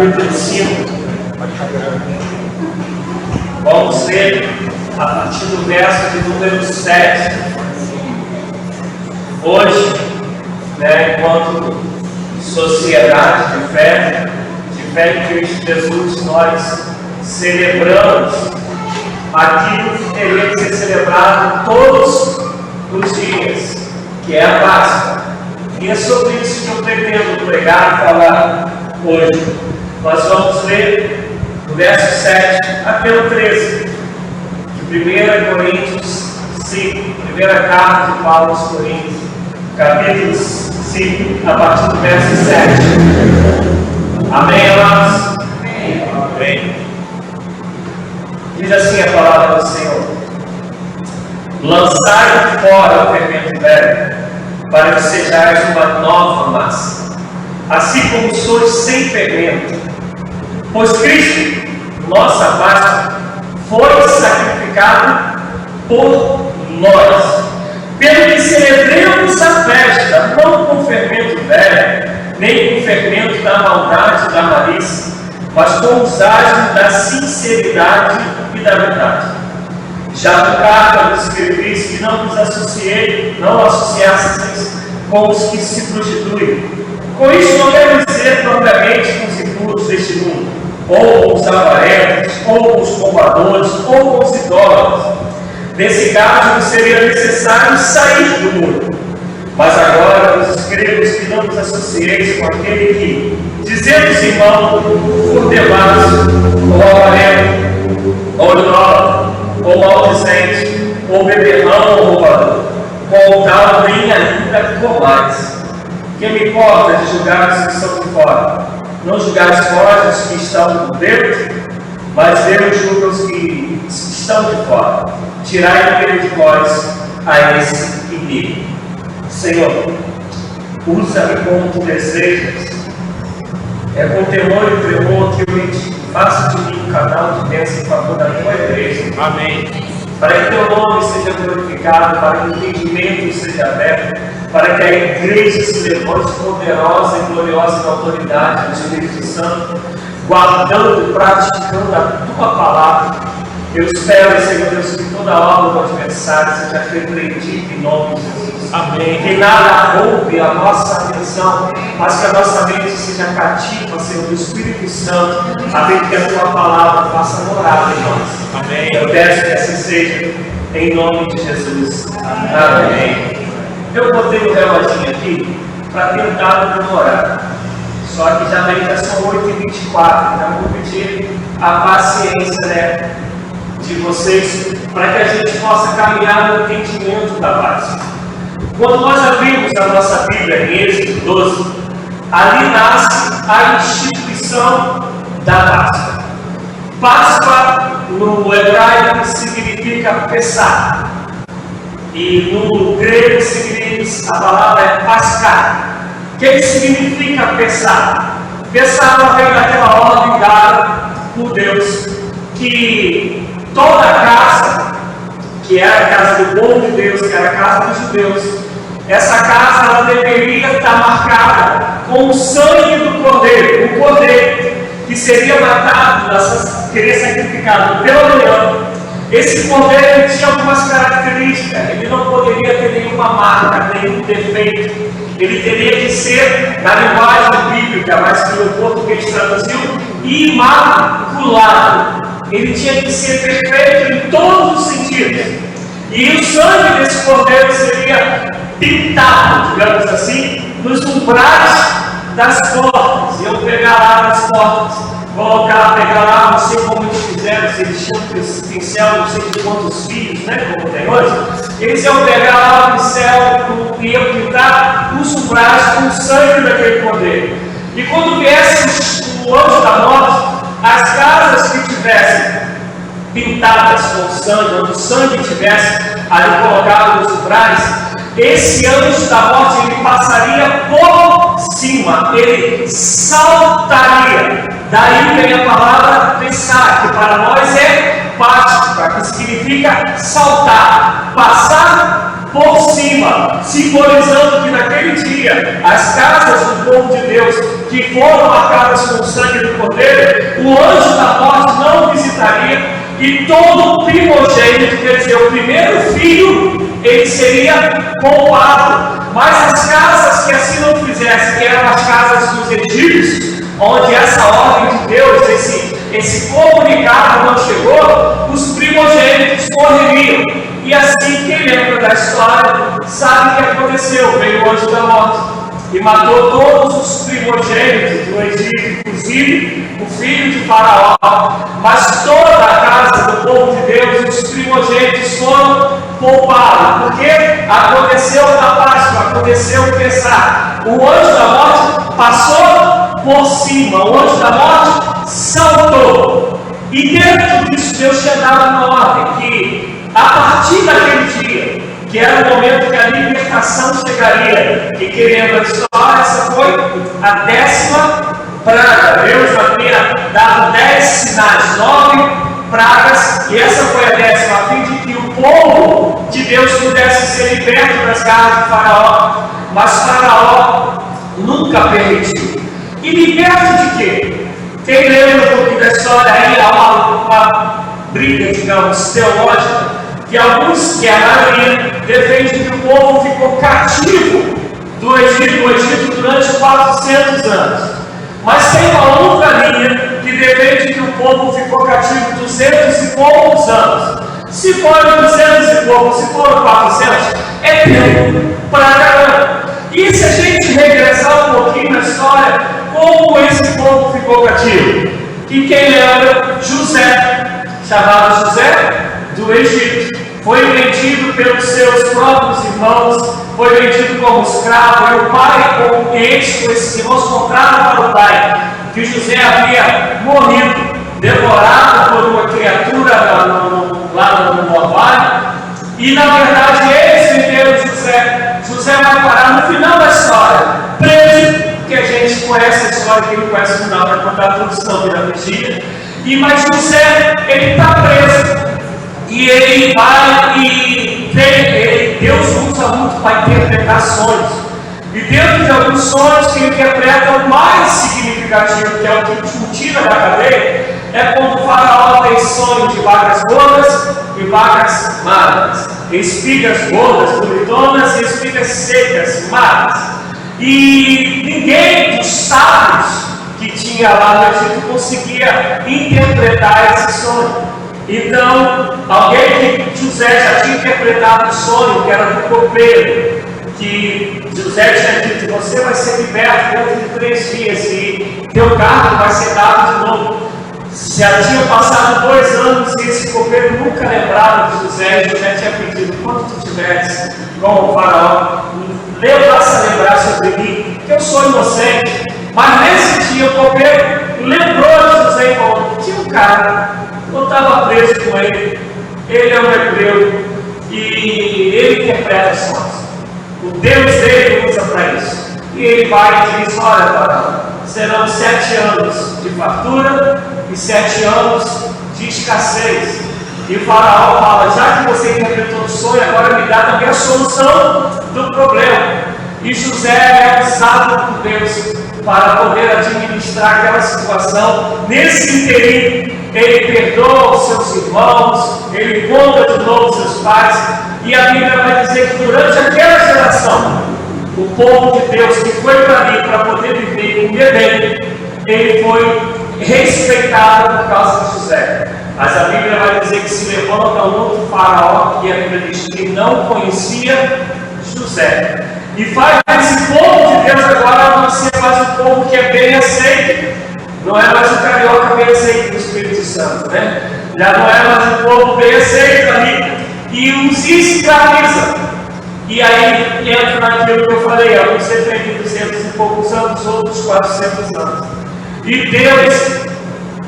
capítulo 5. Vamos ler a partir do verso de número 7. Hoje, enquanto sociedade de fé em Cristo Jesus, nós celebramos aquilo que teria que ser celebrado todos os dias, que é a Páscoa. E é sobre isso que eu pretendo pregar e falar hoje. Nós vamos ler do verso 7 até o 13, de 1 Coríntios 5, primeira carta de Paulo aos Coríntios, capítulo 5, a partir do verso 7. Amém, amados? Amém. Diz assim a palavra do Senhor: lançai fora o fermento velho, para que sejais uma nova massa, assim como sois sem fermento. Pois Cristo, nossa Páscoa, foi sacrificado por nós, pelo que celebremos a festa, não com fermento velho, nem com fermento da maldade e da malícia, mas com os asmos da sinceridade e da verdade. Já por carta vos escrevi que não vos associasseis com os que se prostituem. Com isso não quero dizer propriamente com os impuros deste mundo, ou com os avarentos, ou com os roubadores, ou com os idólatras. Nesse caso, seria necessário sair do mundo. Mas agora vos escrevo que não vos associeis com aquele que, dizendo irmão, por devasso, ou avarento, ou idólatra, ou maldizente, ou beberrão, ou roubador, com o tal nem ainda comais. Que me importa de julgar os que estão de fora? Não julgais fora os que estão dentro, mas Deus julga os que estão de fora. Tirai do meio de vós a esse inimigo. Senhor, usa-me como tu desejas. É com temor e tremor que eu faço de mim um canal de bênção em favor da tua igreja. Amém. Para que teu nome seja glorificado, para que o entendimento seja aberto, para que a igreja se levante poderosa e gloriosa na autoridade do Espírito Santo, guardando e praticando a tua palavra. Eu espero, Senhor Deus, que toda obra do adversário seja repreendida em nome de Jesus. Amém. Que nada roube a nossa atenção, mas que a nossa mente seja cativa, Senhor, do Espírito Santo, a fim que a tua palavra faça morada em nós. Amém. Eu peço que assim seja, em nome de Jesus. Amém. Eu botei o reloginho aqui para tentar demorar. Só que já são 8h24, então eu vou pedir a paciência, de vocês, para que a gente possa caminhar no entendimento da Páscoa. Quando nós abrimos a nossa Bíblia em Êxodo 12, ali nasce a instituição da Páscoa. Páscoa no hebraico significa Pessah, e no grego a palavra é Pascá. O que significa Pessah? Pessah vem daquela ordem dada por Deus, que toda a casa, que era a casa do povo de Deus, que era a casa dos judeus, essa casa ela deveria estar marcada com o sangue do cordeiro, o cordeiro que seria matado, seria sacrificado pela manhã. Esse cordeiro tinha algumas características, ele não poderia ter nenhuma marca, nenhum defeito, ele teria que ser, na linguagem bíblica, mas que o português traduziu, imaculado. Ele tinha que ser perfeito em todos os sentidos. E o sangue desse cordeiro seria pintado, digamos assim, nos umbrais das portas. Iam pegar lá nas portas, pegar lá, não sei como eles fizeram, se eles tinham pincel, não sei de quantos fios, como tem hoje. Eles iam pegar lá o pincel e iam pintar os umbrais com o sangue daquele cordeiro. E quando viesse o anjo da morte, as casas que tivessem pintadas com sangue, onde o sangue tivesse ali colocado nos umbrais, esse anjo da morte ele passaria por cima, ele saltaria. Daí vem a palavra Pessah, que para nós é Páscoa, que significa saltar, passar por cima, simbolizando que naquele dia as casas do povo de Deus que foram marcadas com o sangue do Cordeiro, o anjo da morte não visitaria, e todo primogênito, quer dizer, o primeiro filho, ele seria poupado. Mas as casas que assim não fizessem, que eram as casas dos egípcios, onde essa ordem de Deus, esse comunicado não chegou, os primogênitos morreriam. E assim, quem lembra da história, sabe o que aconteceu. Veio o anjo da morte e matou todos os primogênitos do Egito, inclusive o filho de Faraó. Mas toda a casa do povo de Deus, os primogênitos foram poupados, porque aconteceu na Páscoa, aconteceu o Pessá. O anjo da morte passou por cima, o anjo da morte saltou. E dentro disso, Deus tinha dado uma ordem que, a partir daquele dia, que era o momento que a libertação chegaria, e que lembra a história, essa foi a 10ª praga. Deus havia dado 10 sinais, 9 pragas, e essa foi a 10ª, a fim de que o povo de Deus pudesse ser liberto das garras de Faraó. Mas Faraó nunca permitiu. E liberto de quê? Quem lembra um pouquinho da história aí, há uma briga, digamos, teológica, que alguns, que a maioria, defende que o povo ficou cativo do Egito durante 400 anos. Mas tem uma outra linha que defende que o povo ficou cativo 200 e poucos anos. Se foram 200 e poucos, se foram 400, é tempo para caramba. E se a gente regressar um pouquinho na história, como esse povo ficou cativo? E quem lembra? José, chamado José do Egito, foi vendido pelos seus próprios irmãos, foi vendido como escravo, e o pai, com esses irmãos, compraram para o pai, que José havia morrido, devorado por uma criatura lá no orvalho, e na verdade eles venderam José. José vai parar no final da história, preso, que a gente conhece a história, quem não conhece não dá para contar tudo, senão vira vigília. Mas José, ele está preso. E ele vai e Deus usa muito para interpretar sonhos. E dentro de alguns sonhos que interpreta o mais significativo, que é o que o tira da cadeia, é quando o Faraó tem sonho de vacas gordas e vacas magras, espigas gordas, bonitonas e espigas secas, magras. E ninguém dos sábios que tinha lá no Egito conseguia interpretar esse sonho. Então, alguém que José já tinha interpretado o sonho, que era do copeiro, que José tinha dito: você vai ser liberto dentro de 3 dias e teu cargo vai ser dado de novo. Já tinha passado 2 anos e esse copeiro nunca lembrava de José. E José tinha pedido: quando tu tiveres com o Faraó, faça lembrar sobre mim, que eu sou inocente. Mas nesse dia o copeiro lembrou de José e falou: tinha um cara, eu estava preso com ele é um hebreu e ele interpreta sonhos. O Deus dele usa para isso. E ele vai e diz: olha, Faraó, serão 7 anos de fartura e 7 anos de escassez. E o Faraó fala: já que você interpretou o sonho, agora me dá também a solução do problema. E José é usado por Deus para poder administrar aquela situação. Nesse interim, ele perdoa os seus irmãos, ele conta de novo seus pais, e a Bíblia vai dizer que durante aquela geração, o povo de Deus que foi para ali para poder viver e comer bem, ele foi respeitado por causa de José. Mas a Bíblia vai dizer que se levanta um outro faraó, e a Bíblia diz que não conhecia José. E faz esse povo de Deus agora não ser mais um povo que é bem aceito. Não é mais o carioca bem aceito do Espírito Santo, né? Já não é mais um povo bem aceito ali. E os escraviza. E aí entra naquilo que eu falei: alguns defendem 200 e poucos anos, outros 400 anos. E Deus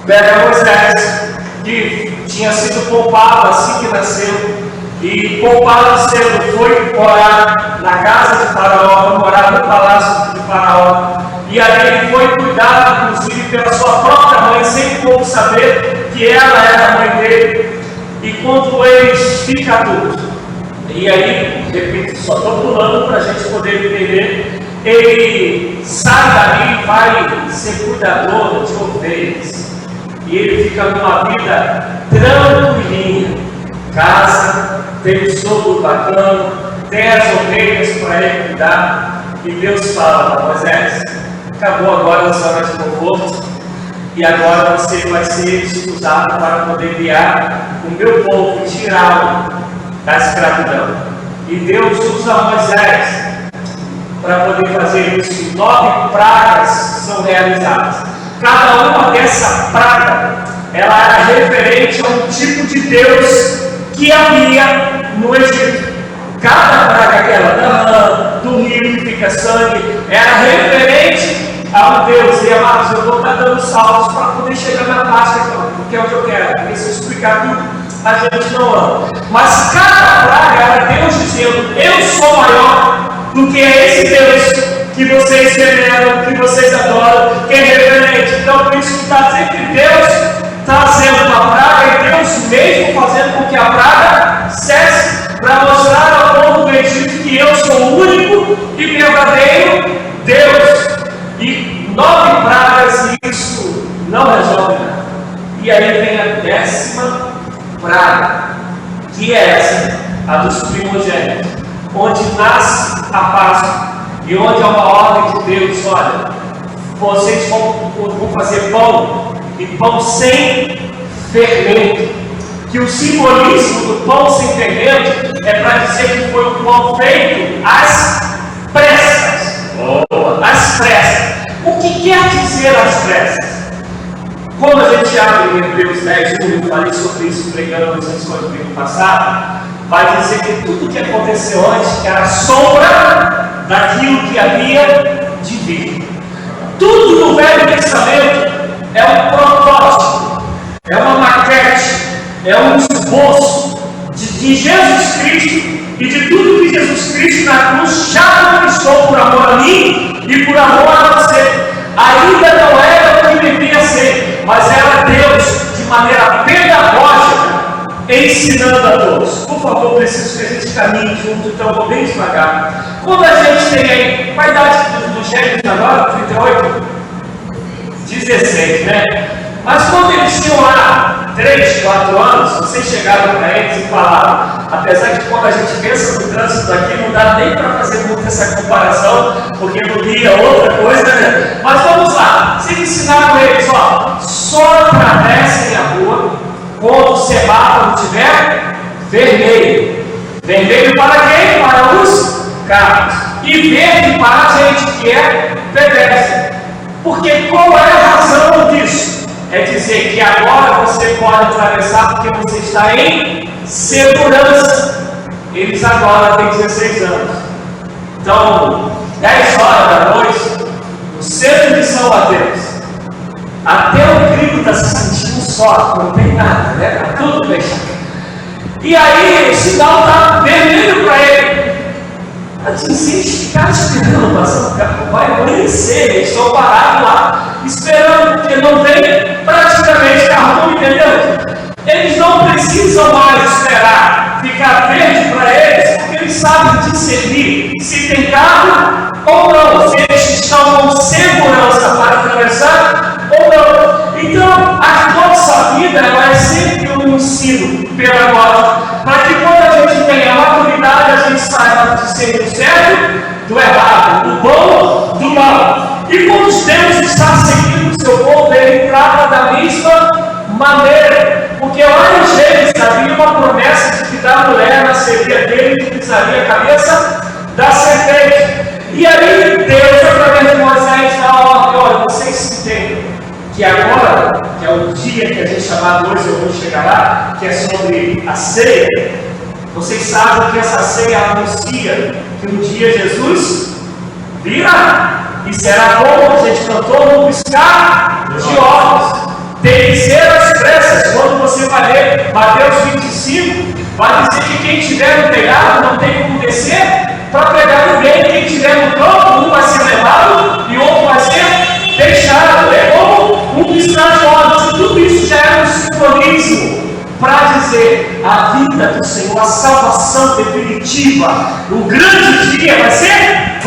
pega Moisés, que tinha sido poupado assim que nasceu, e poupado cedo foi morar na casa de Faraó, foi morar no palácio de Faraó, e ali ele foi cuidado inclusive pela sua própria mãe, sem o povo saber que ela era a mãe dele. E quando ele fica adulto, E aí, repito, só estou pulando para a gente poder entender. Ele sai dali e vai ser cuidador de ovelhas. E ele fica numa vida tranquilinha. Casa, tem um sogro bacana, tem as ovelhas para ele cuidar. E Deus fala para Moisés: acabou agora a zona de conforto, e agora você vai ser usado para poder guiar o meu povo e tirá-lo da escravidão. E Deus usa Moisés para poder fazer isso. 9 pragas são realizadas. Cada uma dessa praga, ela era referente a um tipo de Deus que havia no Egito. Cada praga, aquela da rã, do rio que fica sangue, era referente a um Deus. E amados, eu vou estar dando saltos para poder chegar na parte, porque é o que eu quero. Porque se eu explicar tudo, a gente não ama. Mas cada praga era Deus dizendo: eu sou maior do que esse Deus que vocês veneram, que vocês adoram, que é reverente. Então, por isso que está dizendo que Deus trazendo uma praga e Deus mesmo fazendo com que a praga cesse, para mostrar ao povo do Egito que eu sou o único e verdadeiro Deus. E 9 pragas, e isso não resolve nada. E aí vem a 10ª praga, que é essa, a dos primogênitos, onde nasce a Páscoa e onde é uma ordem de Deus: olha, vocês vão fazer pão, e pão sem fermento. Que o simbolismo do pão sem fermento é para dizer que foi um pão feito às pressas. Às pressas. O que quer dizer às pressas? Quando a gente abre em Hebreus 10, eu falei sobre isso pregando nos anos do ano passado, vai dizer que tudo que aconteceu antes era sombra daquilo que havia de vir. Tudo no Velho Testamento é um protótipo, é uma maquete, é um esboço de Jesus Cristo e de tudo que Jesus Cristo na cruz já conquistou por amor a mim e por amor a você. Ainda não era o que devia ser, mas era Deus de maneira pedagógica ensinando a todos. Por favor, preciso que a gente caminhe junto, então vou bem devagar. Quando a gente tem aí, qual a idade dos gêmeos agora? 38? 16, né? Mas quando eles tinham lá 3, 4 anos, vocês chegaram para eles e falaram, apesar de quando a gente pensa no trânsito daqui, não dá nem para fazer muito essa comparação, porque no dia é outra coisa, né? Mas vamos lá, vocês ensinaram eles, ó, só atravessem a rua quando o semáforo tiver vermelho. Vermelho para quem? Para os carros. E verde para a gente, que é pedestre. Porque qual é a razão disso? É dizer que agora você pode atravessar porque você está em segurança. Eles agora têm 16 anos. Então, 10 horas da noite, no centro de São Mateus, até o grilo está se sentindo só, não tem nada, né? Está tudo bem. E aí o sinal está vermelho para ele. Se eles ficarem esperando passar o carro, vai amanhecer, eles estão parados lá, esperando, porque não tem praticamente carro, entendeu? Eles não precisam mais esperar ficar verde para eles, porque eles sabem discernir se tem carro ou não, se eles estão com segurança para atravessar ou não. Então, a nossa vida ela é sempre um ensino pedagógico, para que quando a gente tenha a maturidade, a gente saiba discernir o certo do errado, do bom do mal. E quando Deus está seguindo o seu povo, ele trata da mesma maneira, porque lá em Gênesis havia uma promessa de que da mulher nasceria dele que pisaria a cabeça da serpente. E aí Deus, através de Moisés, dá a ordem: olha, vocês entendem que agora, que é o dia que a gente chamado hoje, eu vou chegar lá, que é sobre a ceia, vocês sabem que essa ceia anuncia que um dia Jesus virá, e será como a gente cantou no piscar de olhos. Tem que ser às pressas. Quando você vai ler Mateus 25, vai dizer que quem tiver no telhado não tem como descer para pegar ninguém. Quem tiver no campo, um vai ser levado e outro vai ser deixado. É como um piscar de olhos. E tudo isso já é um simbolismo para dizer dizer, a vida do Senhor, a salvação definitiva, o grande dia vai ser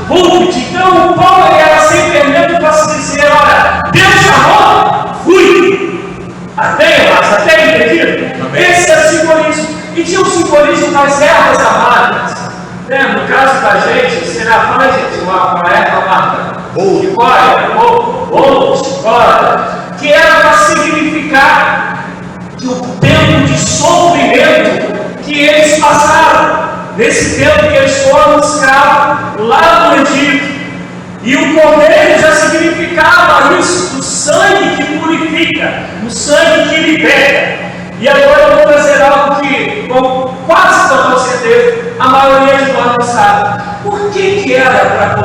púlpito. Então, o Paulo era sempre elemento para se dizer, olha, Deus chamou, fui. Até entendido? Esse é o simbolismo. E tinha um simbolismo das ervas amargas. No caso da gente, será fala, gente, uma erva amarga. Chicória, que era para significar que o tempo de sofrimento que eles passaram, nesse tempo que eles foram escravos lá no Egito. E o cordeiro já significava isso, o sangue que purifica, o sangue que liberta. E agora eu vou trazer algo que, com quase toda certeza, a maioria de nós não sabe. Por que era para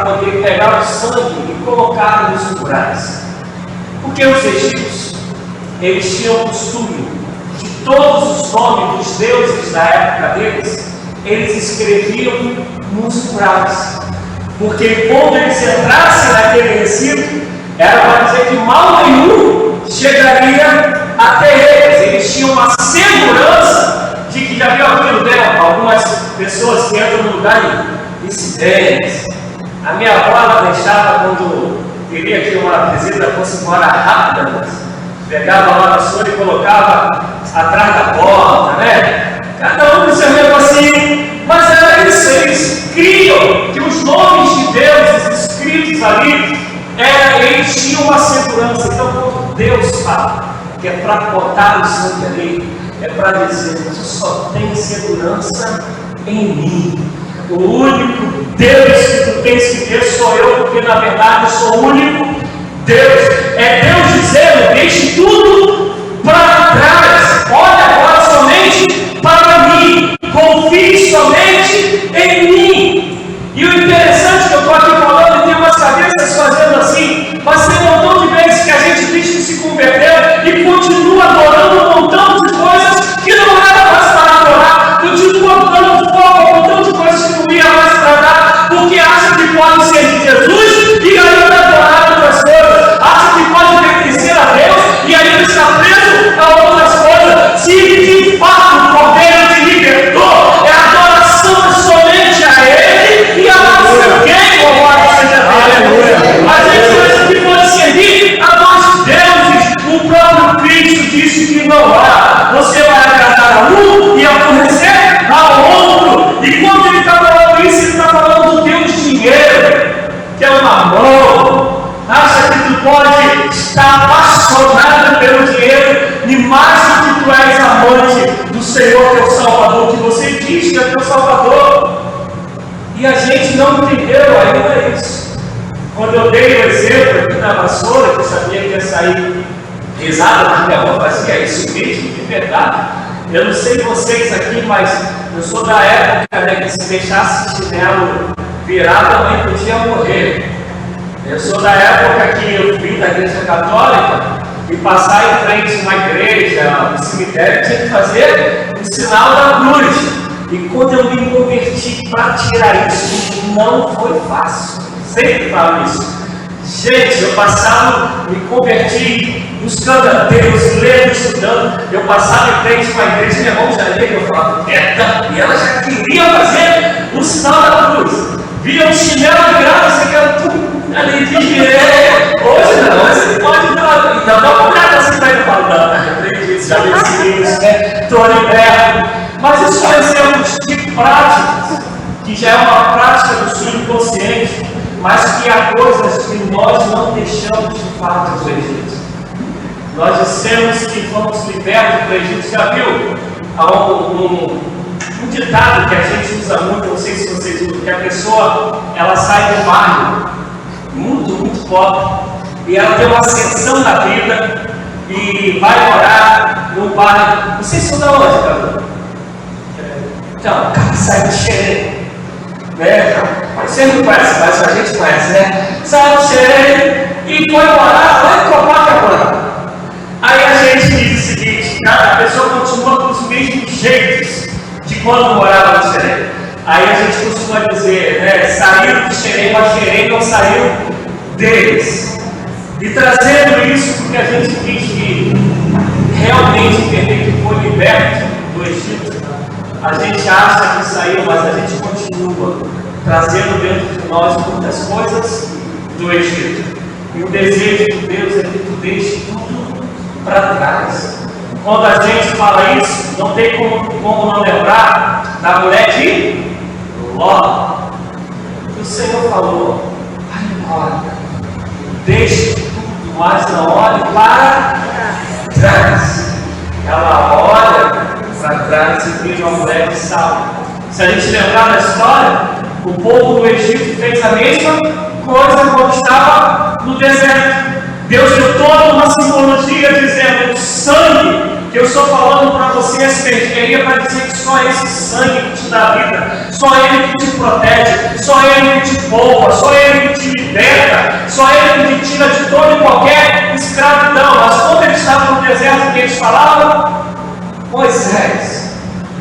poder pegar o sangue e colocar nos umbrais? Porque os egípcios, eles tinham o costume de todos os nomes dos deuses da época deles, eles escreviam nos umbrais. Porque quando eles entrassem naquele recinto, era para dizer que mal nenhum chegaria até eles. Eles tinham uma segurança de que já viu aquilo dela. Algumas pessoas que entram no lugar de incidentes. A minha avó ela deixava, quando queria que uma visita fosse embora rápida, pegava lá a vassoura e colocava atrás da porta, né? Cada um do seu negocinho. Mas era isso, eles criam que os nomes de Deus escritos ali, eles tinham uma segurança. Então, quando Deus fala que é para botar o sangue ali, é para dizer, você só tem segurança em mim. O único Deus que tu tens que ter sou eu, porque na verdade eu sou o único Deus. É Deus dizendo, deixe tudo para trás, olha agora somente para mim, confie somente em mim. E o interessante que eu estou aqui falando, tem umas cabeças fazendo assim, mas tem um montão de vezes que a gente diz que se converteu e continua adorando um montão de coisas que não era mais para adorar, continua dando foco a um montão de coisas que não ia mais para dar, porque acha que pode ser de Jesus e ainda adorar outras coisas, acha que pode pertencer a Deus e ainda está preso a outras coisas. Se de fato o Cordeiro te libertou, é adoração somente a Ele e a nossa quem, louvado seja Deus. A gente acha que pode servir a nós deuses. O próprio Cristo disse que não há. Você vai agradar a um e aborrecer ao outro. E quando ele está falando isso, ele está falando do Deus dinheiro, que é uma mão. Acha que tu pode estar apaixonado pelo dinheiro e mais do que tu és amante do Senhor, teu Salvador, que você diz que é teu Salvador. E a gente não entendeu ainda isso. Quando eu dei o exemplo aqui na vassoura, que eu sabia que ia sair risada, porque a avó fazia isso mesmo, de verdade. Eu não sei vocês aqui, mas eu sou da época, né, que se deixasse o chinelo virado, a mãe podia morrer. Eu sou da época que eu vim da igreja católica e passar em frente a uma igreja, um cemitério, tinha que fazer o sinal da cruz. E quando eu me converti para tirar isso, não foi fácil. Sempre falo isso. Gente, eu passava, me converti, buscando a Deus, lendo, estudando. Eu passava em frente a uma igreja, minha mão já lia, eu falava, e ela já queria fazer o sinal da cruz. Via um chinelo virado, você quer tudo ali de direito. Hoje não, você pode dar. Então dá uma olhada assim, vai falando. Acredito, já decidimos, né? Estou liberto. Mas isso são exemplos de práticas, que já é uma prática do subconsciente, mas que há coisas que nós não deixamos de fato do Egito. Nós dissemos que fomos libertos do Egito. Já viu? Há um ditado que a gente usa muito, não sei se vocês usam, que a pessoa ela sai do bairro muito pobre e ela tem uma ascensão na vida e vai morar no bairro. Vocês são da onde, cara? Então, sai do Xerém, né? Você não conhece, mas a gente conhece, né? Sai do Xerém e foi morar lá em Copacabana. Aí a gente diz o seguinte, a pessoa continua com os mesmos jeitos de quando morava no Xerém. Aí a gente costuma dizer, né, saíram do Xerém, mas Xerém não saiu deles. E trazendo isso porque a gente diz que realmente entender que foi liberto do Egito, a gente acha que saiu, mas a gente continua trazendo dentro de nós muitas coisas do Egito. E o desejo de Deus é que tu deixe tudo para trás. Quando a gente fala isso, não tem como não lembrar da mulher de Ló. O Senhor falou: vai embora, deixe tudo, mas não olhe para trás. Ela olha para trás e vira uma mulher que salva. Se a gente lembrar da história, o povo do Egito fez a mesma coisa quando estava no deserto. Deus deu toda uma simbologia dizendo: o sangue que eu estou falando para você, seria para dizer que só esse sangue que te dá vida, só Ele que te protege, só Ele que te poupa, só Ele que te liberta, só Ele que te tira de toda e qualquer escravidão. Mas quando ele estava no deserto, que eles falavam? Moisés,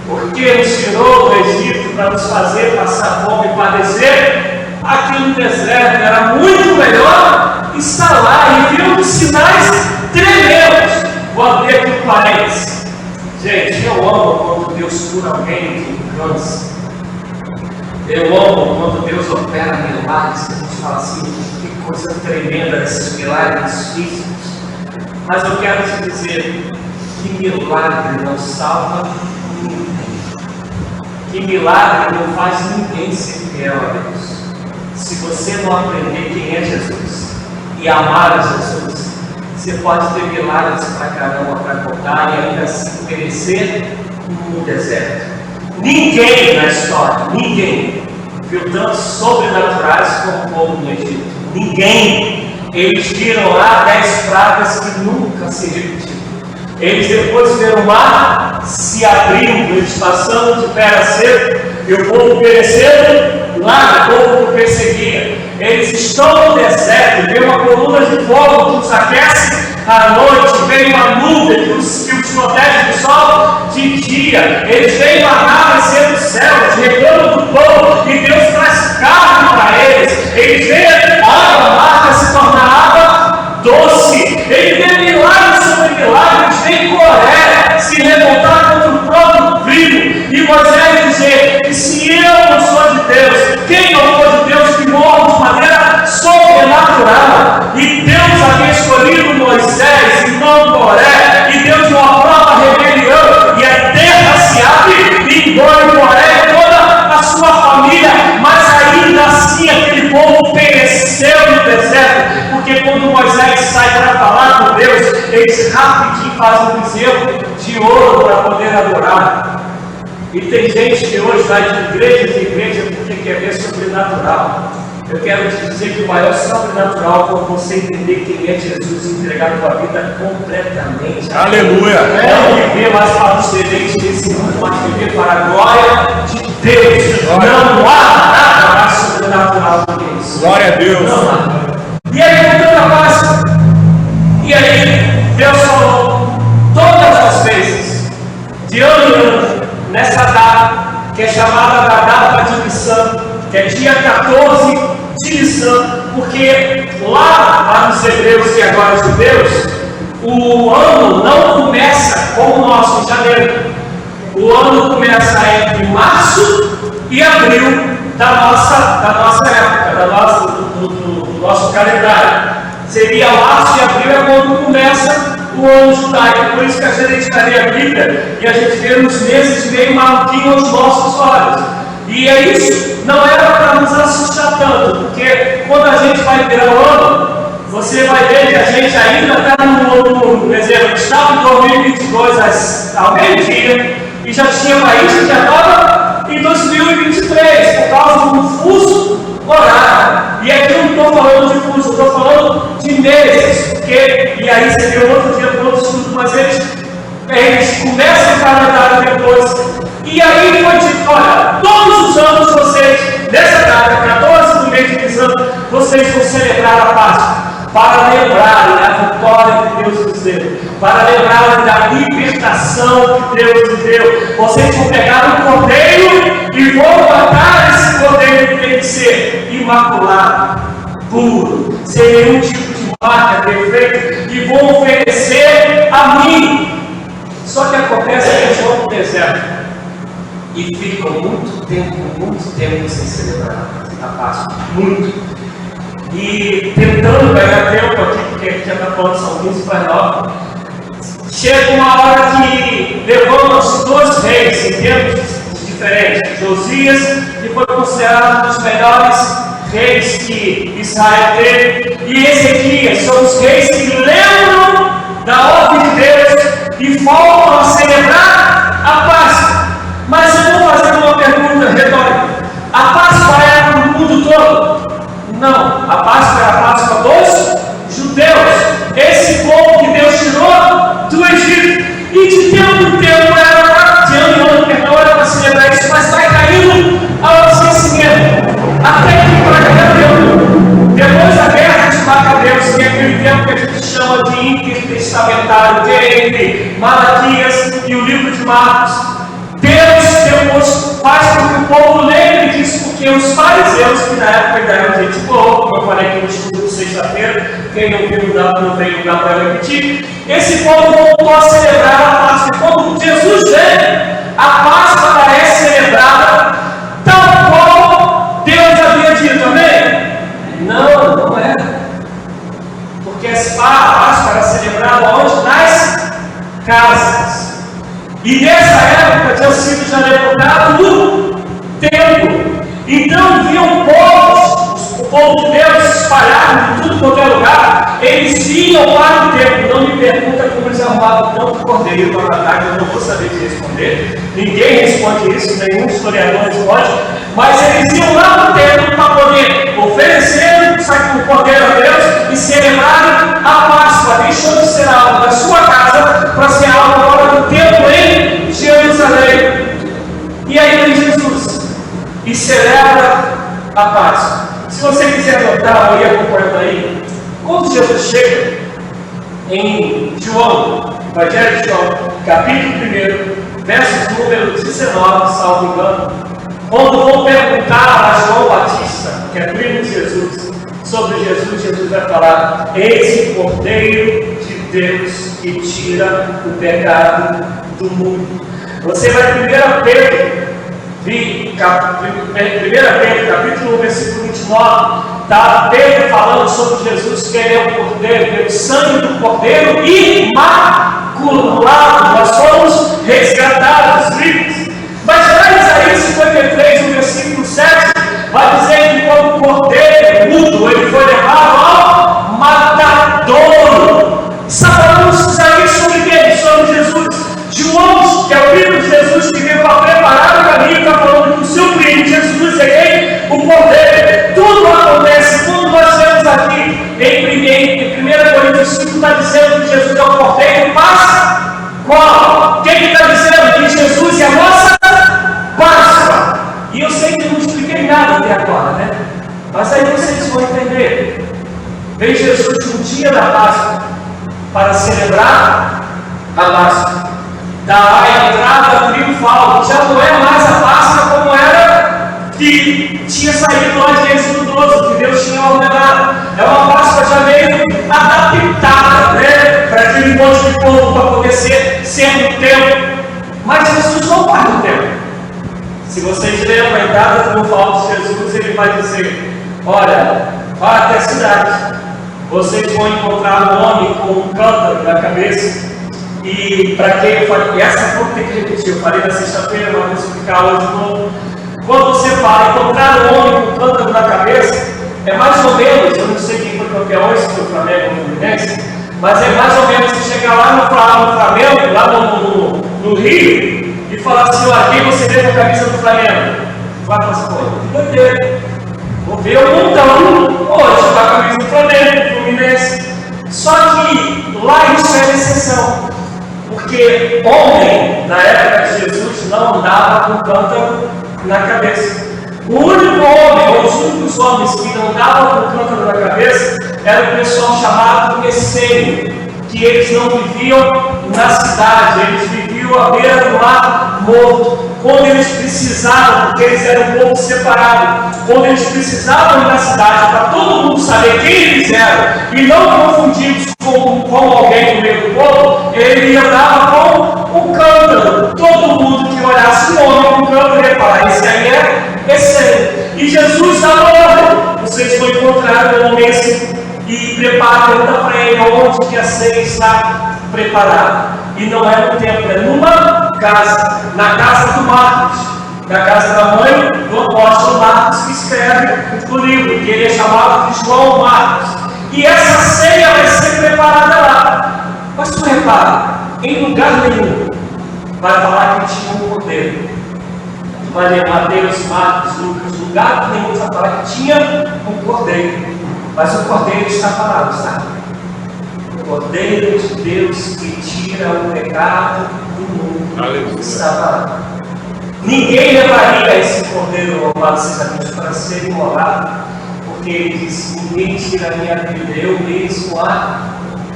porque nos tirou do Egito para nos fazer passar fome e padecer aqui no deserto. Era muito melhor estar lá e viu sinais tremendos. Vou abrir aqui um parênteses. Gente, eu amo quando Deus cura alguém de câncer. Eu amo quando Deus opera milagres, que a gente fala assim: que coisa tremenda esses milagres físicos. Mas eu quero te dizer que milagre não salva ninguém. Que milagre não faz ninguém ser fiel a Deus. Se você não aprender quem é Jesus e amar a Jesus, você pode ter milagres pra caramba para contar e ainda assim perecer no deserto. Ninguém na história, ninguém viu tantos sobrenaturais como o povo do Egito. Ninguém. Eles viram lá 10 pragas que nunca se repetiram. Eles depois viram o mar se abrindo, eles passando de pé a seco, e o povo perecendo lá, o povo que perseguia. Eles estão no deserto, vem uma coluna de fogo que os aquece à noite, vem uma nuvem que os protege do sol de dia. Eles veem maná descer do céu, eles reclamam do pão, e Deus traz carne para eles. Eles veem a água amarga se tornar água doce. Ele vê milagres sobre milagres, vem Coré se revoltar contra o próprio filho, e Moisés dizer que se eu não sou de Deus, quem não for de Deus que morre de maneira sobrenatural. E Deus havia escolhido Moisés e não Coré, e Deus não aprova a rebelião, e a terra se abre e engole Coré e toda a sua família. Mas ainda assim aquele povo pereceu no deserto, porque quando Moisés sai para falar com Deus, eles rapidinho fazem um bezerro de ouro para poder adorar. E tem gente que hoje vai de igreja em igreja porque quer ver sobrenatural. Eu quero te dizer que o maior sobrenatural foi você entender quem é Jesus e entregar a tua vida completamente. Aleluia! Não viver mais para os desejos desse mundo, mas viver para a glória de Deus. Glória. Não há nada mais sobrenatural do que isso. Glória a Deus! Não há. E aí, voltando a paz, e aí, Deus falou todas as vezes, de ano em ano, nessa data, que é chamada da data de Nissan, que é dia 14 de Nissan, porque lá nos hebreus e agora judeus, o ano não começa como o nosso, em janeiro. O ano começa entre março e abril da nossa época, do nosso calendário. Seria março e abril é quando começa o ano judaico. Por isso que a gente lê a Bíblia e a gente vê os meses meio maluquinhos aos nossos olhos. E é isso, não era para nos assustar tanto, porque quando a gente vai ver o ano, você vai ver que a gente ainda está por exemplo, estava em 2022 ao meio-dia, e já tinha país que já estava em 2023, por causa do fuso horário. E aqui eu não estou falando de fuso, estou falando de meses, porque, e aí você vê outro dia com outro estudo, mas eles começam o calendário depois. E aí foi dito: olha, todos os anos vocês, nessa data, 14 do mês de Nissan, vocês vão celebrar a Páscoa, para lembrarem da vitória que Deus nos deu, para lembrarem da libertação que Deus nos deu. Vocês vão pegar um cordeiro e vão matar esse cordeiro, que tem que ser imaculado, puro, sem nenhum tipo de marca, defeito, e vão oferecer a mim. Só que acontece que eles vão para o deserto e ficam muito tempo sem celebrar a Páscoa. Muito. E tentando ganhar tempo aqui, porque aqui já está falando São 15:9, chega uma hora que levantam-se 12 reis em tempos diferentes. Josias, que foi considerado um dos melhores reis que Israel teve, e Ezequias, são os reis que lembram da ordem de Deus e voltam a celebrar a Páscoa. Mas eu vou fazer uma pergunta retórica: a Páscoa era para o mundo todo? Não, a Páscoa era a Páscoa dos judeus, esse povo que Deus tirou do Egito, e de tempo em tempo era para celebrar isso, mas vai caindo ao esquecimento, até que depois da guerra de Macabeus, que é aquele tempo que a gente chama de intertestamentário, que é entre Malaquias e o livro de Marcos, Deus depois faz com que o povo lembre disso, porque os fariseus, que na época ainda eram gente boa, como eu falei aqui no estudo de sexta-feira, quem não viu não veio lugar para repetir, esse povo voltou a celebrar a Páscoa. Quando Jesus vem, a Páscoa parece celebrada tal qual Deus havia dito, amém? Não é. Porque a Páscoa era celebrada onde? Nas casas. E nessa época tinha sido já levantado no templo. Então viam povos, o povo de Deus espalhado em tudo quanto é lugar, eles iam para o templo. Não me pergunta como eles arrumavam tanto cordeiro para matar, que eu não vou saber te responder. Ninguém responde isso, nenhum historiador responde. Mas eles iam lá no templo para poder oferecer o cordeiro a Deus e celebrar a Páscoa. Deixou de ser algo da sua casa para ser algo agora do templo em Jerusalém. E aí vem Jesus e celebra a Páscoa. Se você quiser anotar ou ir acompanhando aí, quando Jesus chega em João, Evangelho de João, capítulo 1, versos número 19, salvo engano, quando vão perguntar a João Batista, que é primo de Jesus, sobre Jesus, Jesus vai falar: eis o Cordeiro de Deus que tira o pecado do mundo. Você vai em 1 Pedro, capítulo 1, versículo 29, está Pedro falando sobre Jesus, que ele é o Cordeiro, pelo sangue do Cordeiro imaculado, nós fomos resgatados, livres. Mas lá em Isaías 53, no versículo 7, vai dizer que como cordeiro mudo, ele foi levado ao matadouro. Está falando Isaías sobre quem? Sobre Jesus. João, que é o filho de Jesus, que veio para preparar o caminho, está falando que o seu filho, Jesus, é quem? O cordeiro. Tudo acontece, tudo nós vemos aqui em 1 Coríntios 5, está dizendo que Jesus é o cordeiro pascual. Quem está dizendo que Jesus é a nossa Páscoa? E eu sei que eu não expliquei nada até agora, né? Mas aí vocês vão entender. Vem Jesus no dia da Páscoa para celebrar a Páscoa. Dá a entrada triunfal, já não é mais a Páscoa como era que tinha saído lá de Êxodo 12, que Deus tinha ordenado. É uma Páscoa já meio adaptada, né? Para aquele monte de povo, para poder ser no tempo. Mas Jesus não vai no tempo. Se vocês lerem a entrada triunfal de Jesus, ele vai dizer: olha, vá até a cidade, vocês vão encontrar um homem com um cântaro na cabeça. E para quem eu falei, essa conta tem que repetir, eu falei na sexta-feira, mas vou explicar hoje de novo. Quando você fala encontrar um homem com um cântaro na cabeça, é mais ou menos, eu não sei quem foi campeão hoje, se foi o Flamengo ou o Fluminense, mas é mais ou menos você chegar lá no Flamengo, lá no Rio, e falar assim: olha, quem você vê com a camisa do Flamengo? Vai para essa coisa, vou ver o montão hoje com a camisa do Flamengo, do Fluminense. Só que lá isso é exceção. Porque homem, na época de Jesus, não andava com cântaro na cabeça. O único homem, ou os únicos homens que não andavam com cântaro na cabeça, era o pessoal chamado messeiro, que eles não viviam na cidade, eles viviam à beira do mar morto. Quando eles precisavam, porque eles eram um povo separado, quando eles precisavam ir na cidade para todo mundo saber quem eles eram e não confundidos com alguém no meio do povo, ele andava com um cântaro. Todo mundo que olhasse um homem com um cântaro ia falar: esse aí é. E Jesus estava lá. Vocês vão encontrar no momento e pergunta para ele onde que a ceia está preparada. E não é no templo, é numa casa, na casa do Marcos, na casa da mãe do apóstolo Marcos, que escreve o livro, que ele é chamado de João Marcos. E essa ceia vai ser preparada lá. Mas tu repara, em lugar nenhum vai falar que tinha um cordeiro. Vai ler Mateus, Marcos, Lucas, lugar nenhum vai falar que tinha um cordeiro. Mas o cordeiro está parado, sabe? O cordeiro de Deus que tira o pecado do mundo está parado. Ninguém levaria esse cordeiro, louvado seja Deus, para ser imolado, porque ele disse: ninguém tira a minha vida, eu mesmo a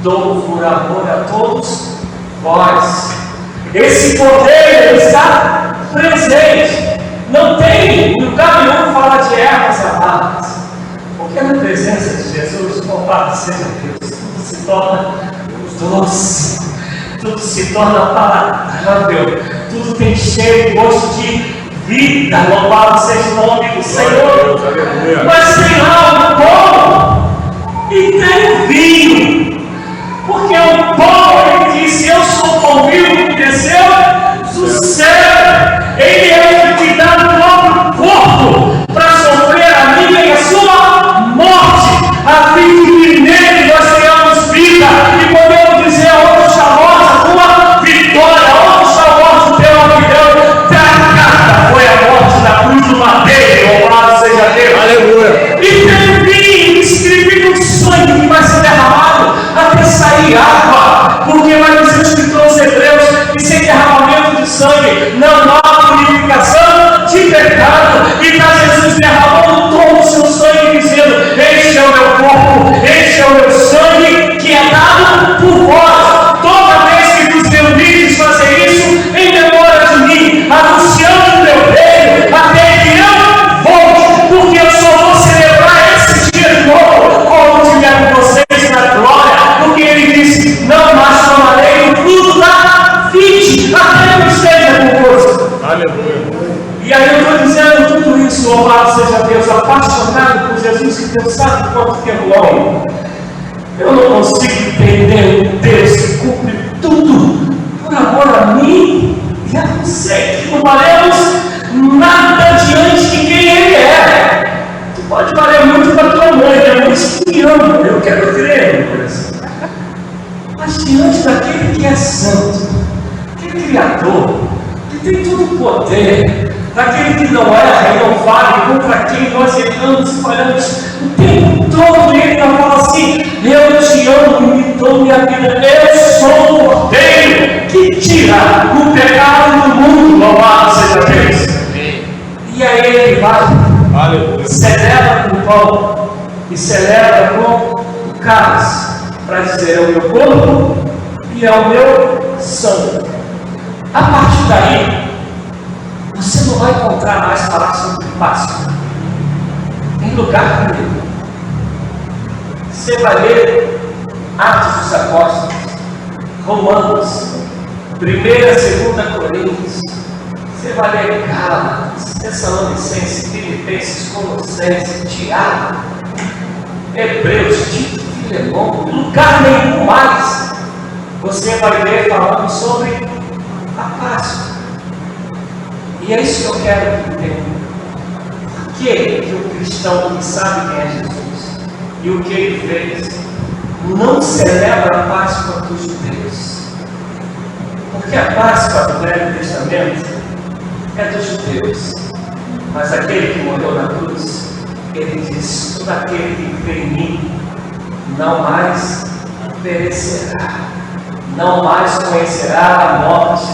dou por amor a todos vós. Esse cordeiro está presente. Não tem lugar nenhum fala de ervas amargas. Porque na presença de Jesus, louvado seja Deus, tudo se torna doce, tudo se torna palatável, tudo tem cheiro, gosto de vida. Louvado seja o nome do Senhor. Mas tem algo bom e tem o vinho, porque o pão, ele disse: eu sou o pão vivo que desceu do céu. Ele é o que dá o próprio corpo para sofrer a minha e a sua morte, a fim de que nele nós tenhamos vida e podemos dizer a outros famosa tua vitória, a outros famosos teu apelão da carta foi a morte da cruz do madeiro. Louvado seja Deus. Aleluia. E tem vinho escrevido no sangue que vai ser derramado até sair água, porque vai dizer o escritor aos Hebreus que sem derramamento de sangue não há purificação de pecado. E está Jesus derramando todo o seu sangue, dizendo: este é o meu corpo, este é o meu sangue que é dado por vós. Toda vez que vos reunides, fazer isso em memória de mim, anunciando o meu reino até que eu volte, porque eu só vou celebrar esse dia de novo quando estiver com vocês na glória. Porque ele disse: não mais tomarei o fruto da vide até que eu esteja convosco. Aleluia. E aí eu estou dizendo tudo isso, louvado seja Deus, apaixonado por Jesus, que Deus sabe quanto tempo longo. Eu não consigo entender um Deus que cumpre tudo por amor a mim e a você, que não valemos nada diante de quem Ele é. Tu pode valer muito para tua mãe, minha mãe me ama, eu quero crer no coração. Mas diante daquele que é santo, que é criador, que tem todo o poder, daquele que não erra e não falha, contra quem nós erramos e falhamos o tempo todo, ele não fala assim: eu te amo e dou minha vida, eu sou o cordeiro que tira o pecado do mundo. Louvado seja Deus. E aí ele vai, celebra com o pão e celebra com o cálice, para dizer: é o meu corpo e é o meu sangue. A partir daí, você não vai encontrar mais falar sobre Páscoa em lugar nenhum. Você vai ler Atos dos Apóstolos, Romanos, 1ª e 2ª Coríntios, você vai ler Gálatas, Tessalonicenses, Filipenses, Colossenses, Tiago, Hebreus, Tito, Filemão, lugar nenhum mais você vai ler falando sobre a Páscoa. E é isso que eu quero entender. Por que o cristão que sabe quem é Jesus e o que ele fez não celebra a Páscoa dos judeus? Porque a Páscoa do Velho Testamento é dos judeus, mas aquele que morreu na cruz, ele diz: todo aquele que crê em mim não mais perecerá, não mais conhecerá a morte,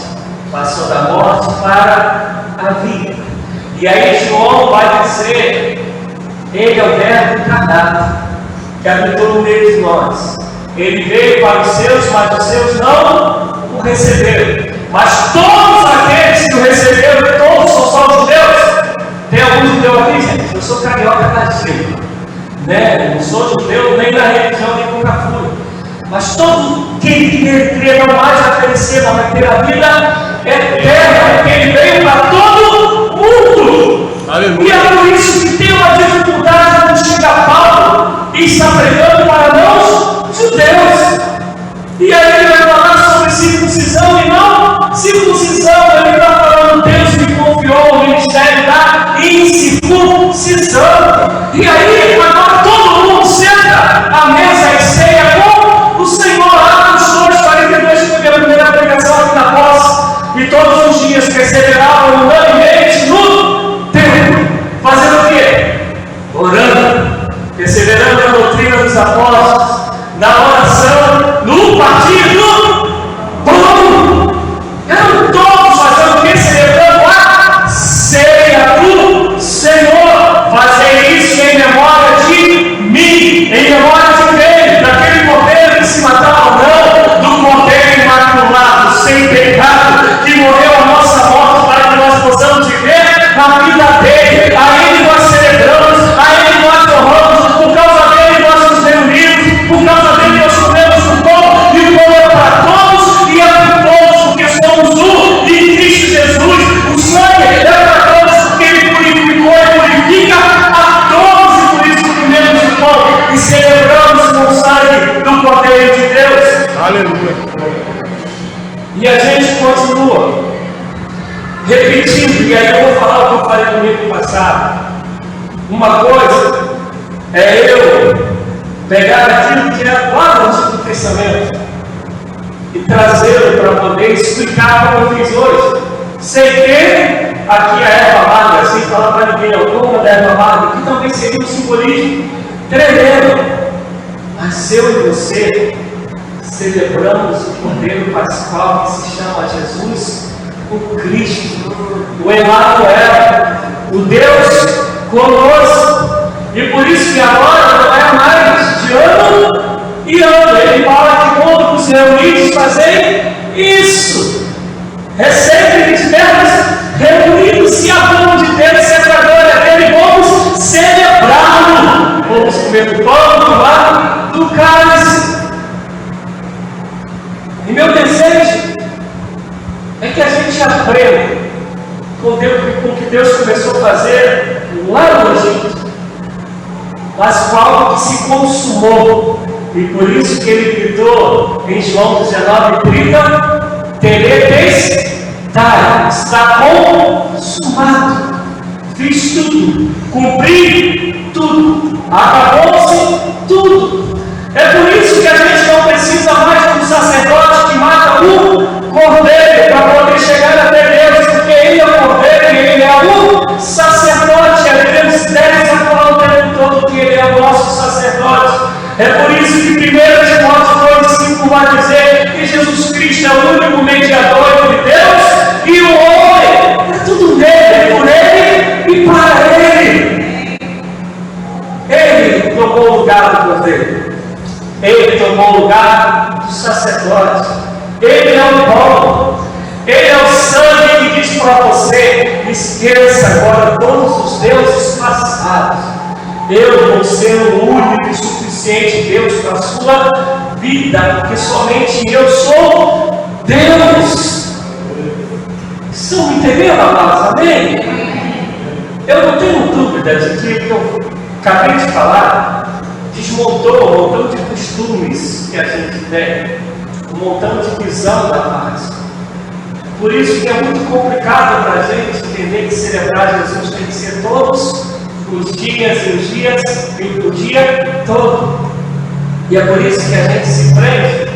passou da morte para a vida. E aí João vai dizer: ele é o verbo encarnado, que habitou no meio de nós. Ele veio para os seus, mas os seus não o receberam. Mas todos aqueles que o receberam, todos são só judeus. Tem algum judeu aqui, gente? Eu sou carioca nativo, né? Não sou judeu nem na religião, nem nunca fui. Mas todo quem crê não mais vai perecer, mas vai ter a vida eterna, porque ele veio para todo mundo. Aleluia. E é por isso que tem uma dificuldade quando chega Paulo e está pregando para nós judeus. E aí ele vai falar sobre circuncisão e não circuncisão. Ele está falando, Deus me confiou o ministério da incircuncisão. E aí agora todo mundo senta à mesa e ceia com o Senhor. Atos 2:42 foi a primeira pregação aqui na posse. E todos os dias perseveravam unanimemente no templo. Fazendo o quê? Orando, perseverando na doutrina dos apóstolos, na oração, no partido, pão. Eram todos fazendo o que? Celebrando a ceia do Senhor. Fazer isso em memória de mim, em memória de quem? Daquele cordeiro que se matava ou não, do cordeiro imaculado, sem pecado, que morreu a nossa morte para que nós possamos viver a vida dele. A ele nós celebramos, a ele nós honramos, por causa dele nós nos reunimos, por causa dele nós comemos o pão, e o pão é para todos e é para todos, porque somos um em Cristo Jesus. O sangue é para todos, porque ele purificou e purifica a todos, e por isso comemos o pão e celebramos com o sangue do Cordeiro de Deus. Aleluia. E a gente continua repetindo, e aí eu vou falar o que eu falei no domingo passado. Uma coisa é eu pegar aquilo que é lá no Antigo Testamento e trazê-lo para poder explicar como eu fiz hoje, sem ter aqui a erva amarga, sem falar para ninguém o nome da erva amarga, que também seria um simbolismo tremendo. Mas eu e você celebramos o Cordeiro Pascal que se chama Jesus, o Cristo, o Emanuel, o Deus conosco. E por isso que agora não é mais de ano e ano. Ele fala que quando os reunidos fazem isso, recebem diversos reunidos, se a mão de Deus se agradou dele, vamos celebrá-lo. Vamos comer do pão, tomar do cálice. E meu desejo é que a gente aprenda com o que Deus começou a fazer lá no Egito, mas com algo que se consumou. E por isso que ele gritou em João 19:30: Tetelestai, está consumado. Fiz tudo, cumpri tudo, acabou-se tudo. É por isso que a gente não precisa mais de um sacerdote que mata um cordeiro para poder chegar até Deus, porque ele é o cordeiro e ele é o sacerdote. A Bíblia nos deve falar o tempo todo que ele é o nosso sacerdote. É por isso que 1 Timóteo 2:5 vai dizer que Jesus Cristo é o único mediador entre Deus e o homem. É tudo nele, por ele e para ele. Ele tomou o lugar do cordeiro. Ele tomou o lugar do sacerdote. Ele é o pão. Ele é o sangue que diz para você: esqueça agora todos os deuses passados. Eu vou ser o único e suficiente Deus para a sua vida, porque somente eu sou Deus. Estão me entendendo, amados? Amém? Eu não tenho dúvida de que eu acabei de falar desmontou um montão de costumes que a gente tem, um montão de visão da paz. Por isso que é muito complicado para a gente entender que celebrar Jesus tem que ser todos os dias e os dias e o dia todo. E é por isso que a gente se prende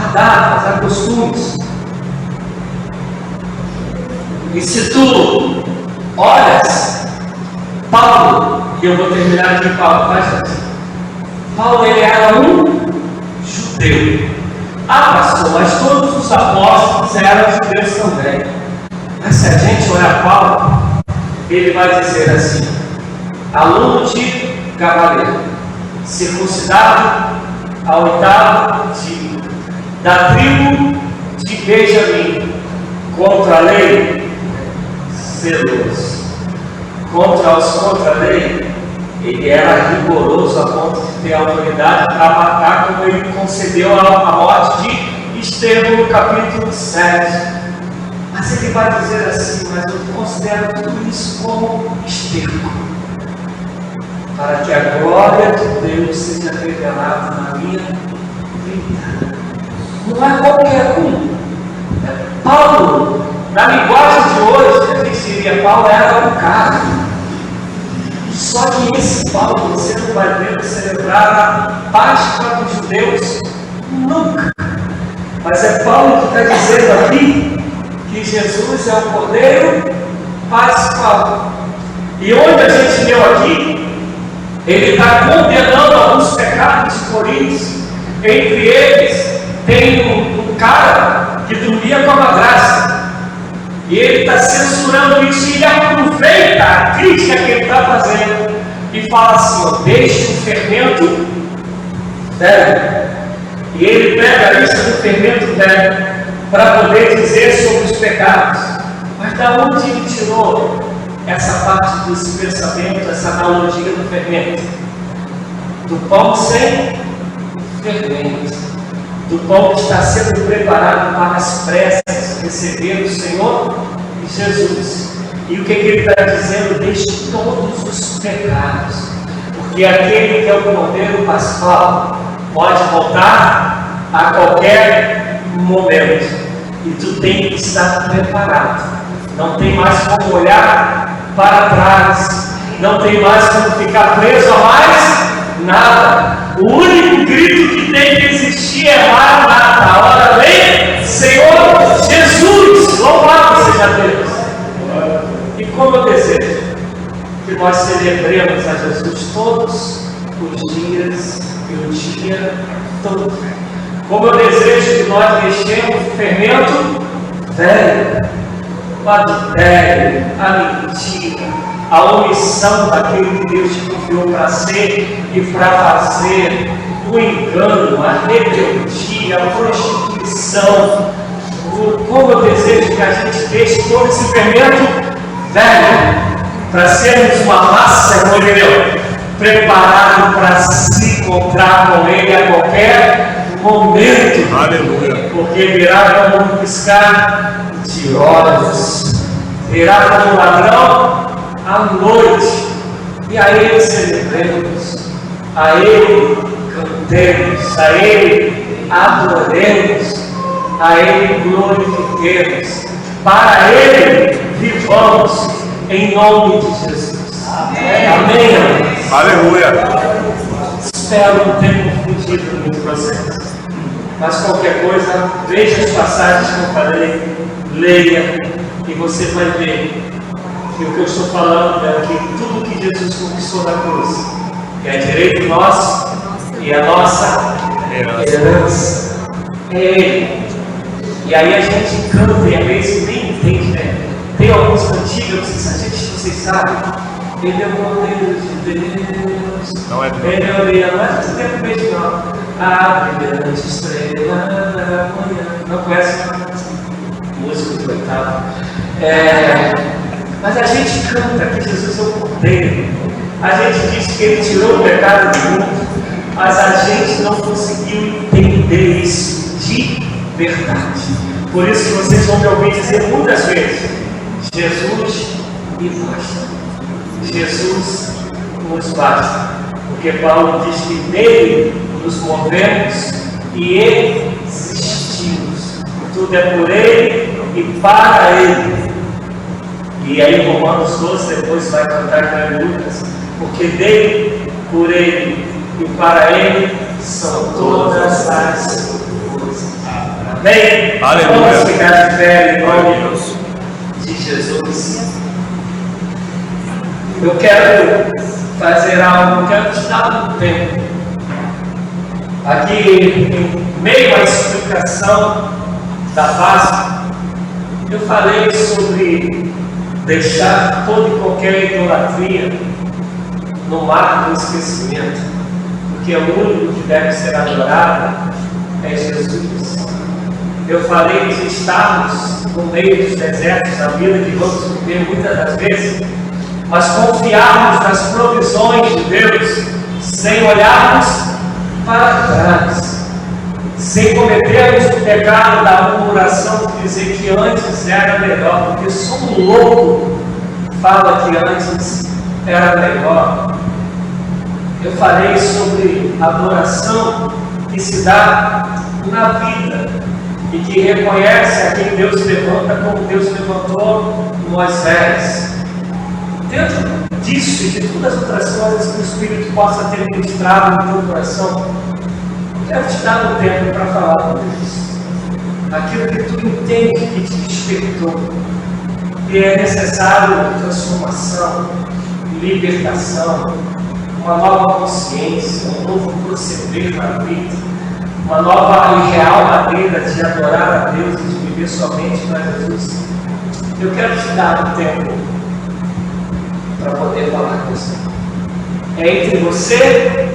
a datas, a costumes. E se tu olhas Paulo, e eu vou terminar de Paulo, tá, gente? Paulo, ele era um judeu. Ah, pastor, mas todos os apóstolos eram judeus também. Mas se a gente olhar Paulo, ele vai dizer assim: aluno de Gamaliel, circuncidado ao 8º dia, da tribo de Benjamim, contra a lei, zeloso. Contra os contra a lei, ele era rigoroso a ponto de ter autoridade para matar, como ele concedeu a morte de Estevão no capítulo 7. Mas ele vai dizer assim: mas eu considero tudo isso como esterco, para que a glória de Deus seja revelada na minha vida. Não é qualquer um. Paulo, na linguagem de hoje, a gente diria, Paulo era um cara. Só que esse Paulo, você não vai ver celebrar a Páscoa dos judeus nunca. Mas é Paulo que está dizendo aqui que Jesus é o Cordeiro Pascual. E onde a gente leu aqui, ele está condenando alguns pecados de Coríntios. Entre eles, tem um cara que dormia com a madrasta. E ele está censurando isso e ele aproveita a crítica que ele está fazendo e fala assim: ó, deixe o fermento velho. E ele pega a lista do fermento velho para poder dizer sobre os pecados. Mas da onde ele tirou essa parte desse pensamento, essa analogia do fermento? Do pão sem fermento, do pão que está sendo preparado para as pressas receber o Senhor Jesus. E o que ele está dizendo? Deixe todos os pecados, porque aquele que é o Cordeiro Pascual pode voltar a qualquer momento, e tu tem que estar preparado. Não tem mais como olhar para trás, não tem mais como ficar preso a mais nada. O único grito que tem que existir é Maranata. A hora vem, Senhor Jesus. Louvado seja Deus. E como eu desejo que nós celebremos a Jesus todos os dias e o dia todo. Como eu desejo que nós deixemos o fermento velho, o adultério, a mentira, a omissão daquilo que Deus te confiou para ser e para fazer, o engano, a rebeldia, a prostituição. Como eu desejo que a gente deixe todo esse fermento velho, para sermos uma massa, entendeu? Preparado para se encontrar com Ele a qualquer momento. Aleluia. Porque virá como um piscar de olhos, virá como um ladrão à noite, e a Ele celebremos, a Ele cantemos, a Ele adoremos, a Ele glorifiquemos, para Ele vivamos, em nome de Jesus. Amém. Amém. Aleluia. Espero não ter confundido no processo, mas qualquer coisa, veja as passagens que eu falei, leia, e você vai ver que o que eu estou falando é que tudo que Jesus conquistou na cruz é direito nosso e a nossa herança. É Ele. E aí a gente canta e às vezes nem entende, né? Tem alguns cantigos, vocês sabem. Ele é o Cordeiro de Deus. Não é Ele é o Leão, não é do tempo mesmo, não. A brilhante estrela da manhã. Não conhece a música do oitavo? Mas a gente canta que Jesus é o Cordeiro. A gente diz que Ele tirou o pecado do mundo, mas a gente não conseguiu entender isso de verdade. Por isso que vocês vão me ouvir dizer muitas vezes: Jesus e basta. Jesus nos basta. Porque Paulo diz que nele nos movemos e existimos. Tudo é por Ele e para Ele. E aí Romanos 12 depois vai cantar com Lucas, porque dele, por Ele e para Ele são todas as coisas. Amém? Aleluia. Vamos ficar de pé em nome de Jesus. Eu quero fazer algo, quero te dar um tempo. Aqui, em meio à explicação da Páscoa, eu falei sobre deixar toda e qualquer idolatria no mar do esquecimento, porque o único que deve ser adorado é Jesus. Eu falei de estarmos no meio dos desertos da vida que vamos viver muitas das vezes, mas confiarmos nas provisões de Deus sem olharmos para trás. sem cometermos o pecado da murmuração de dizer que antes era melhor, porque só um louco fala que antes era melhor. Eu falei sobre a adoração que se dá na vida e que reconhece a quem Deus levanta como Deus levantou Moisés. Dentro disso e de todas as outras coisas que o Espírito possa ter ministrado no teu coração, eu quero te dar um tempo para falar com Deus. Aquilo que tu entende que te despertou, que é necessário transformação, libertação, uma nova consciência, um novo proceder na vida, uma nova e real maneira de adorar a Deus e de viver somente para Jesus. Eu quero te dar um tempo para poder falar com você. É entre você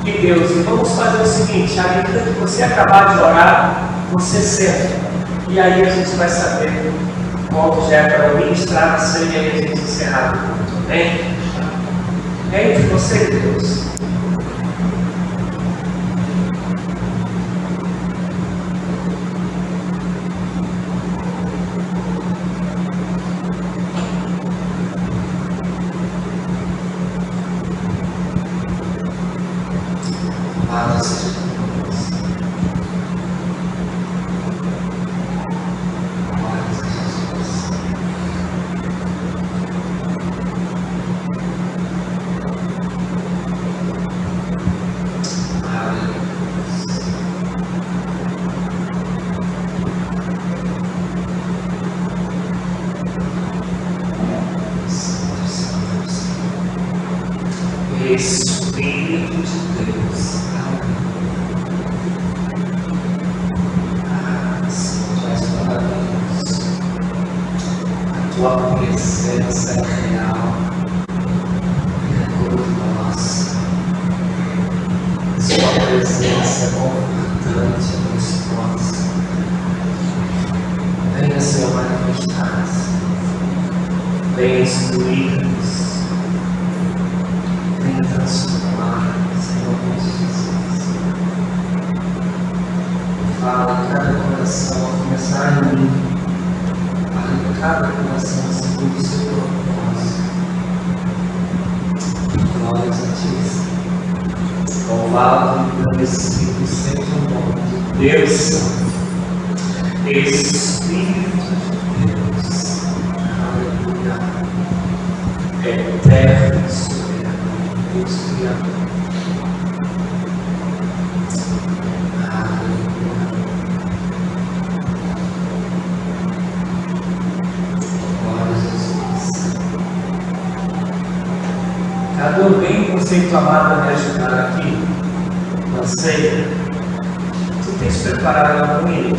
e Deus. E vamos fazer o seguinte: à medida que você acabar de orar, você senta. E aí a gente vai saber qual já é para ministrar a ceia e a gente encerrar o culto. Amém? É entre você e Deus. Louvado seja Deus. Glória a Jesus. Espírito de Deus. Senhor, tu és maravilhoso. A tua presença é real. É gloriosa. A sua presença é confortante e resposta. Venha, Senhor, manifestar-se. Venha instruir-nos. Venha transformar, Senhor Jesus. Fala a cada coração, a começar em mim. Fala em cada coração, segundo o seu propósito. Glórias a Ti. Louvado e agradecido seja o nome de Deus Santo. Espírito de Deus. Aleluia. Eterno e soberano. Deus Criador. Aleluia. Glória a Jesus. Cada um bem conceituado a me ajudar aqui na ceia. Tu tens preparado algum hino?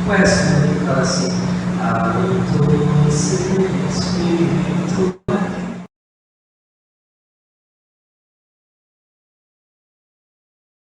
Conhece um hino que fala assim: Aleluia, Espírito.